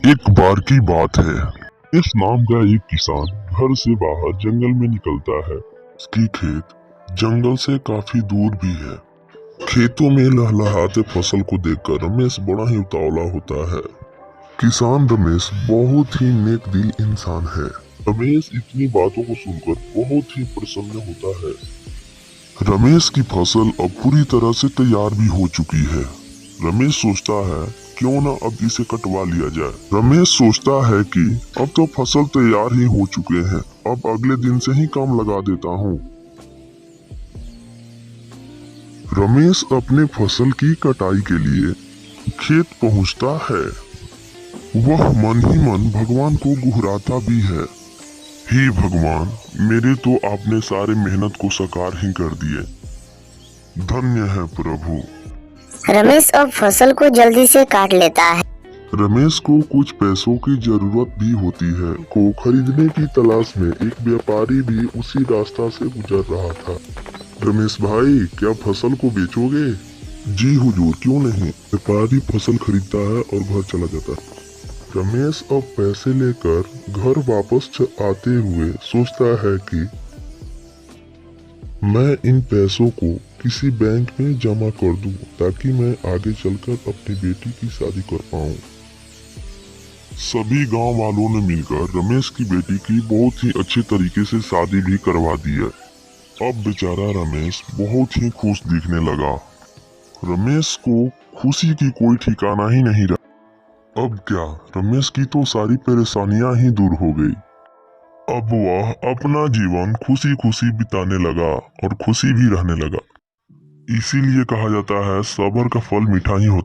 एक बार की बात है। इस नाम का एक किसान घर से बाहर जंगल में निकलता है। उसकी खेत जंगल से काफी दूर भी है। खेतों में लहलहाते फसल को देखकर रमेश बड़ा ही उतावला होता है। किसान रमेश बहुत ही नेक दिल इंसान है। रमेश इतनी बातों को सुनकर बहुत ही प्रसन्न होता है। रमेश की फसल अब पूरी तरह से तैयार भी हो चुकी है। रमेश सोचता है क्यों ना अब इसे कटवा लिया जाए। रमेश सोचता है कि अब तो फसल तैयार ही हो चुके हैं, अब अगले दिन से ही काम लगा देता हूँ। रमेश अपने फसल की कटाई के लिए खेत पहुँचता है। वह मन ही मन भगवान को गुहराता भी है। हे भगवान, मेरे तो आपने सारे मेहनत को साकार ही कर दिए। धन्य है प्रभु। रमेश अब फसल को जल्दी से काट लेता है। रमेश को कुछ पैसों की जरूरत भी होती है। को खरीदने की तलाश में एक व्यापारी भी उसी रास्ता से गुजर रहा था। रमेश भाई, क्या फसल को बेचोगे? जी हुजूर, क्यों नहीं। व्यापारी फसल खरीदता है और घर चला जाता है। रमेश अब पैसे लेकर घर वापस आते हुए सोचता है कि मैं इन पैसों को किसी बैंक में जमा कर दूं ताकि मैं आगे चलकर अपनी बेटी की शादी कर पाऊं। सभी गांव वालों ने मिलकर रमेश की बेटी की बहुत ही अच्छे तरीके से शादी भी करवा दी है। अब बेचारा रमेश बहुत ही खुश दिखने लगा। रमेश को खुशी की कोई ठिकाना ही नहीं रहा। अब क्या, रमेश की तो सारी परेशानियां ही दूर हो गई। अब वह अपना जीवन खुशी खुशी बिताने लगा और खुशी भी रहने लगा। इसीलिए कहा जाता है सब्र का फल मीठा ही होता है।